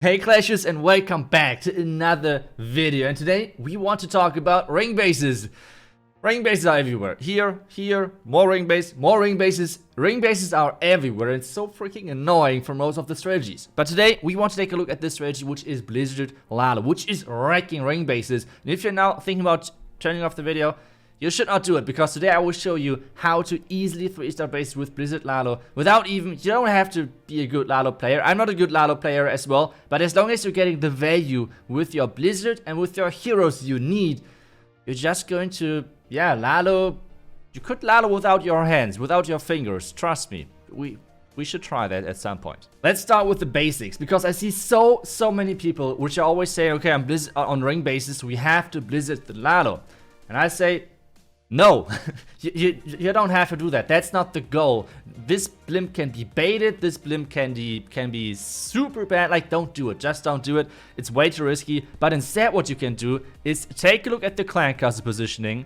Hey Clashers, and welcome back to another video. And today we want to talk about ring bases. Ring bases are everywhere. Here, more ring base, more ring bases. Ring bases are everywhere. It's so freaking annoying for most of the strategies. But today we want to take a look at this strategy, which is Blizzard Lalo, which is wrecking ring bases. And if you're now thinking about turning off the video, you should not do it, because today I will show you how to easily 3-star bases with Blizzard Lalo without even, you don't have to be a good Lalo player. I'm not a good Lalo player as well, but as long as you're getting the value with your Blizzard and with your heroes you need, you're just going to, Lalo, you could Lalo without your hands, without your fingers, trust me. We should try that at some point. Let's start with the basics, because I see so many people which are always saying, okay, I'm Blizzard on ring bases, we have to Blizzard the Lalo. And I say, no, you don't have to do that. That's not the goal. This blimp can be baited. This blimp can be super bad. Like, don't do it. Just don't do it. It's way too risky. But instead, what you can do is take a look at the clan castle positioning.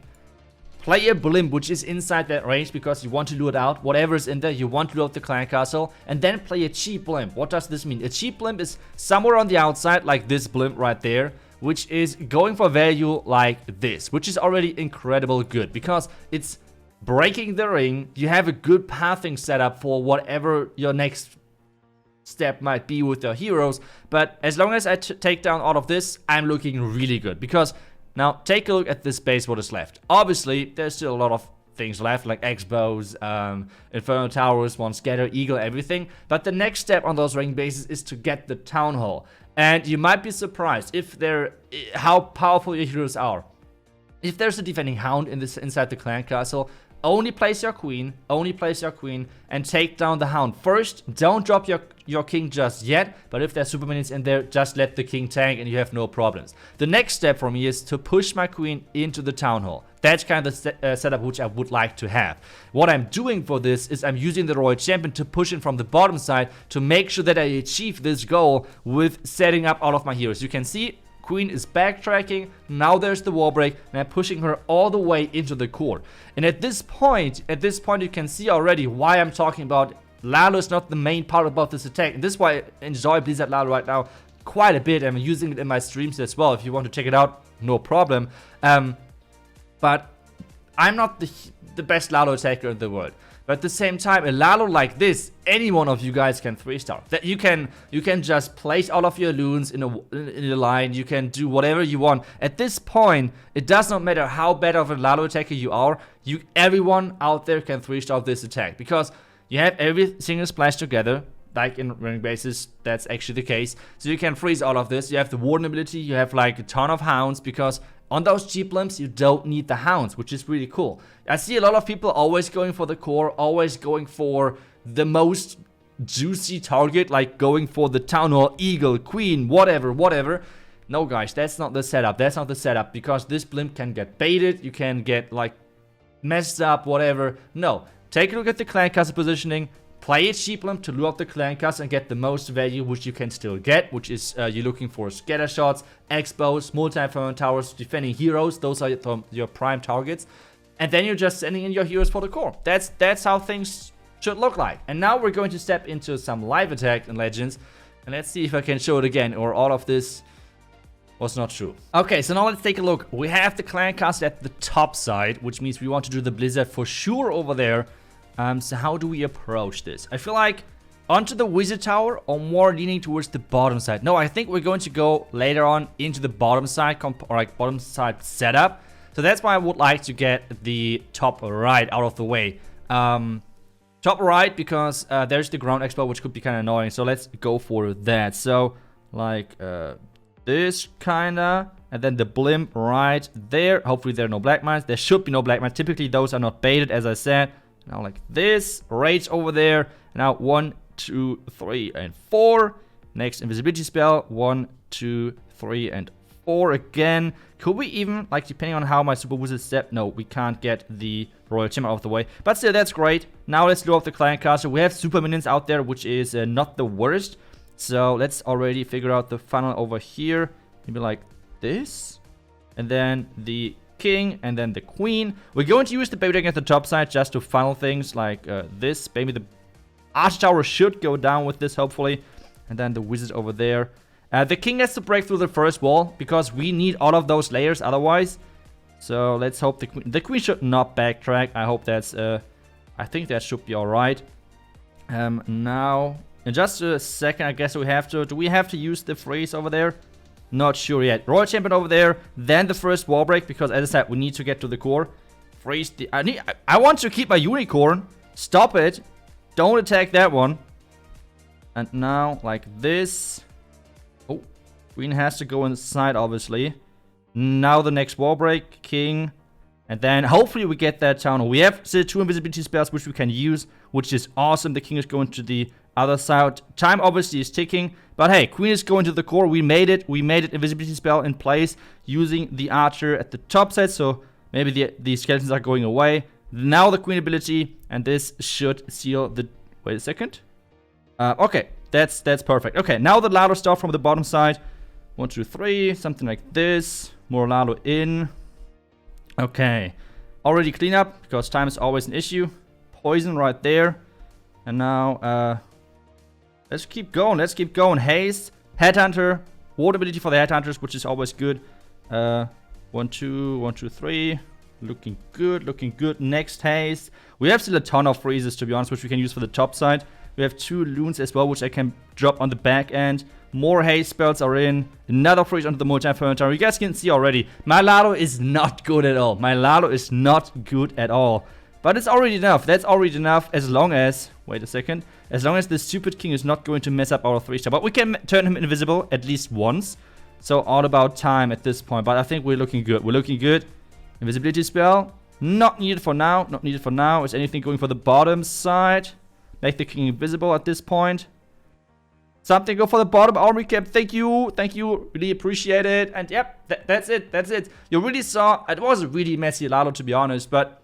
Play a blimp which is inside that range, because you want to loot out whatever is in there. You want to loot the clan castle. And then play a cheap blimp. What does this mean? A cheap blimp is somewhere on the outside, like this blimp right there, which is going for value like this, which is already incredible good, because it's breaking the ring. You have a good pathing setup for whatever your next step might be with your heroes. But as long as I take down all of this, I'm looking really good, because now take a look at this base, what is left. Obviously, there's still a lot of things left, like X-bows, Inferno Towers, one Scatter, Eagle, everything. But the next step on those ring bases is to get the Town Hall. And you might be surprised how powerful your heroes are. If there's a defending hound inside the clan castle, only place your queen, and take down the hound. First, don't drop your king just yet, but if there's super minions in there, just let the king tank and you have no problems. The next step for me is to push my queen into the town hall. That's kind of the setup which I would like to have. What I'm doing for this is I'm using the Royal Champion to push in from the bottom side to make sure that I achieve this goal with setting up all of my heroes. You can see Queen is backtracking, now there's the wall break, and I'm pushing her all the way into the core. And at this point you can see already why I'm talking about Lalo is not the main part about this attack. And this is why I enjoy Blizzard Lalo right now quite a bit. I'm using it in my streams as well. If you want to check it out, no problem. But I'm not the best Lalo attacker in the world. But at the same time, a Lalo like this, any one of you guys can 3-star. That you can just place all of your loons in a line. You can do whatever you want. At this point, it does not matter how bad of a Lalo attacker you are. Everyone out there can 3-star this attack, because you have every single splash together. Like in ring bases, that's actually the case. So you can freeze all of this. You have the warden ability. You have like a ton of hounds, because on those cheap blimps, you don't need the hounds, which is really cool. I see a lot of people always going for the core, always going for the most juicy target, like going for the town hall, eagle, queen, whatever. No, guys, that's not the setup. That's not the setup, because this blimp can get baited. You can get like messed up, whatever. No, take a look at the clan castle positioning. Play a cheap blimp to lure up the clan castle and get the most value, which you can still get, which is you're looking for scatter shots, X-bows, multi-inferno towers, defending heroes. Those are your prime targets. And then you're just sending in your heroes for the core. That's how things should look like. And now we're going to step into some live attack in Legends. And let's see if I can show it again, or all of this was not true. Okay, so now let's take a look. We have the clan castle at the top side, which means we want to do the blizzard for sure over there. So how do we approach this? I feel like onto the wizard tower, or more leaning towards the bottom side. No, I think we're going to go later on into the bottom side, or like bottom side setup. So that's why I would like to get the top right out of the way. Top right, because there's the ground expo, which could be kind of annoying. So let's go for that. So like this kinda, and then the blimp right there. Hopefully there are no black mines. There should be no black mines. Typically those are not baited, as I said. Now like this, rage over there. Now 1, 2, 3, and 4. Next invisibility spell, 1, 2, 3, and 4 again. Could we even, like, depending on how my super wizard step, no, we can't get the royal chamber out of the way. But still, that's great. Now let's lure up the clan castle. We have super minions out there, which is not the worst. So let's already figure out the funnel over here. Maybe like this, and then the king, and then the queen. We're going to use the baby dragon at the top side just to funnel things like this. Maybe the arch tower should go down with this, hopefully. And then the wizard over there. The king has to break through the first wall because we need all of those layers otherwise. So let's hope the queen should not backtrack. I hope that's I think that should be all right. Now in just a second, I guess we have to. Do we have to use the freeze over there? Not sure yet. Royal champion over there, then the first wall break because as I said, we need to get to the core. Freeze the. I want to keep my unicorn. Stop it. Don't attack that one. And now like this. Oh, queen has to go inside obviously. Now the next wall break, king. And then hopefully we get that town hall. We have still 2 invisibility spells which we can use, which is awesome. The king is going to the other side. Time obviously is ticking. But hey, queen is going to the core. We made it. We made it. Invisibility spell in place using the archer at the top side. So maybe the skeletons are going away. Now the queen ability. And this should seal the... Wait a second. Okay, that's perfect. Okay, now the Lalo stuff from the bottom side. 1, 2, 3. Something like this. More Lalo in. Okay. Already clean up because time is always an issue. Poison right there. And now, let's keep going. Let's keep going. Haste. Headhunter. Ward ability for the headhunters, which is always good. 1, 2, 1, 2, 3. Looking good. Looking good. Next haste. We have still a ton of freezes, to be honest, which we can use for the top side. We have 2 loons as well, which I can drop on the back end. More haste spells are in. Another freeze onto the multi-fermentor. You guys can see already. My Lalo is not good at all. My Lalo is not good at all. But it's already enough. That's already enough as long as... Wait a second. As long as the stupid king is not going to mess up our 3-star. But we can turn him invisible at least once. So all about time at this point. But I think we're looking good. We're looking good. Invisibility spell. Not needed for now. Not needed for now. Is anything going for the bottom side? Make the king invisible at this point. Something go for the bottom armory cap. Thank you. Thank you. Really appreciate it. And yep, that's it. That's it. You really saw, it was a really messy Lalo to be honest. But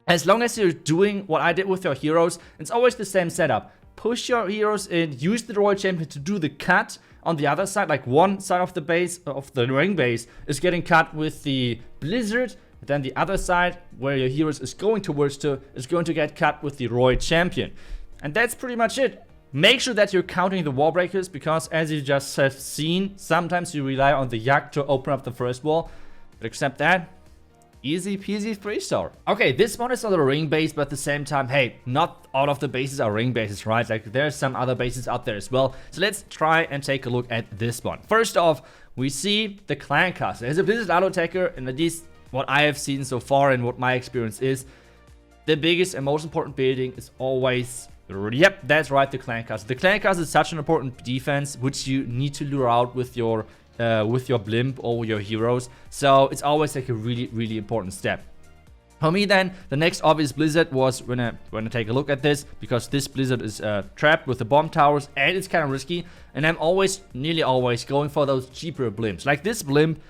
as long as you're doing what I did with your heroes, it's always the same setup. Push your heroes in. Use the Royal Champion to do the cut on the other side. Like one side of the base, of the ring base, is getting cut with the Blizzard. Then the other side, where your heroes is going towards to, is going to get cut with the Royal Champion. And that's pretty much it. Make sure that you're counting the wall breakers because as you just have seen, sometimes you rely on the Yak to open up the first wall. But except that, easy peasy 3-star. Okay, this one is not a ring base, but at the same time, hey, not all of the bases are ring bases, right? Like there's some other bases out there as well. So let's try and take a look at this one. First off, we see the clan castle. As a Blizzard Lalo attacker, and at least what I have seen so far and what my experience is, the biggest and most important building is always... Yep, that's right, the clan castle. The clan castle is such an important defense, which you need to lure out with your blimp or your heroes. So it's always like a really, really important step. For me then, the next obvious blizzard was when I take a look at this, because this blizzard is trapped with the bomb towers and it's kind of risky. And I'm always, nearly always, going for those cheaper blimps. Like this blimp,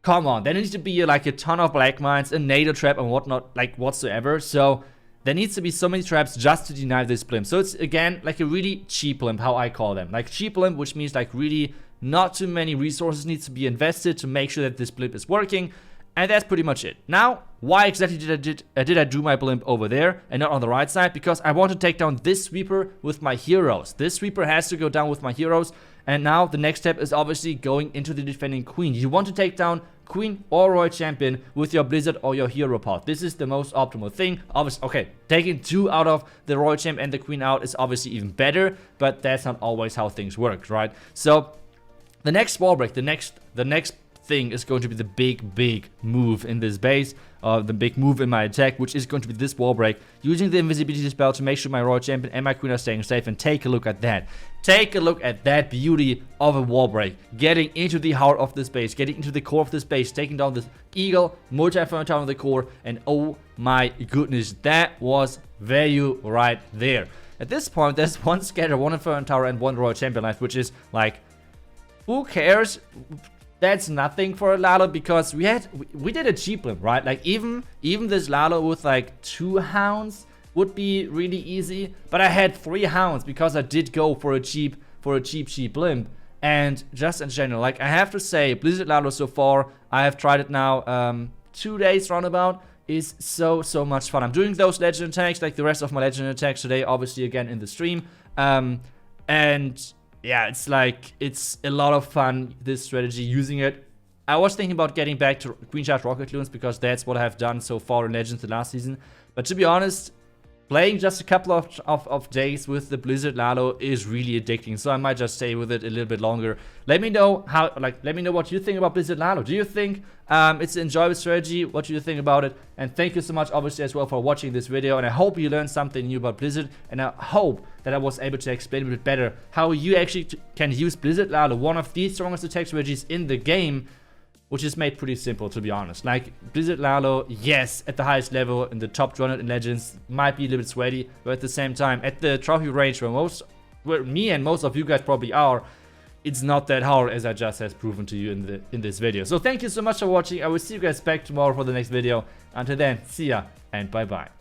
come on, there needs to be like a ton of black mines, a NATO trap and whatnot, like whatsoever. So there needs to be so many traps just to deny this blimp. So it's, again, like a really cheap blimp, how I call them. Like cheap blimp, which means like really not too many resources needs to be invested to make sure that this blimp is working. And that's pretty much it. Now, why exactly did I do my blimp over there and not on the right side? Because I want to take down this sweeper with my heroes. This sweeper has to go down with my heroes. And now the next step is obviously going into the defending queen. You want to take down queen or royal champion with your blizzard or your hero pod. This is the most optimal thing. Obviously, okay, taking 2 out of the royal champ and the queen out is obviously even better, but that's not always how things work, right? So the next wall break, the next thing is going to be the big move in this base, the big move in my attack, which is going to be this wall break, using the invisibility spell to make sure my royal champion and my queen are staying safe. And take a look at that. Take a look at that beauty of a wall break, getting into the heart of this base, getting into the core of this base, taking down this eagle, multi-inferno tower on the core, and oh my goodness, that was value right there. At this point, there's 1 scatter, 1 inferno tower, and 1 royal champion life, which is like, who cares? That's nothing for a Lalo, because we did a cheap blimp, right? Like even this Lalo with like 2 hounds would be really easy, but I had 3 hounds because I did go for a cheap blimp. And just in general, like I have to say, Blizzard Lalo so far, I have tried it now 2 days roundabout, is so much fun. I'm doing those legend attacks like the rest of my legend attacks today, obviously again in the stream, and yeah, it's like, it's a lot of fun, this strategy, using it. I was thinking about getting back to Green Charge Rocket Loons because that's what I have done so far in Legends the last season. But to be honest, playing just a couple of days with the Blizzard Lalo is really addicting, so I might just stay with it a little bit longer. Let me know let me know what you think about Blizzard Lalo. Do you think it's an enjoyable strategy? What do you think about it? And thank you so much, obviously, as well, for watching this video. And I hope you learned something new about Blizzard, and I hope that I was able to explain a bit better how you actually can use Blizzard Lalo, one of the strongest attack strategies in the game, which is made pretty simple, to be honest. Like, Blizzard Lalo, yes, at the highest level, in the top 200 in Legends, might be a little bit sweaty, but at the same time, at the trophy range where me and most of you guys probably are, it's not that hard, as I just has proven to you in this video. So thank you so much for watching. I will see you guys back tomorrow for the next video. Until then, see ya, and bye-bye.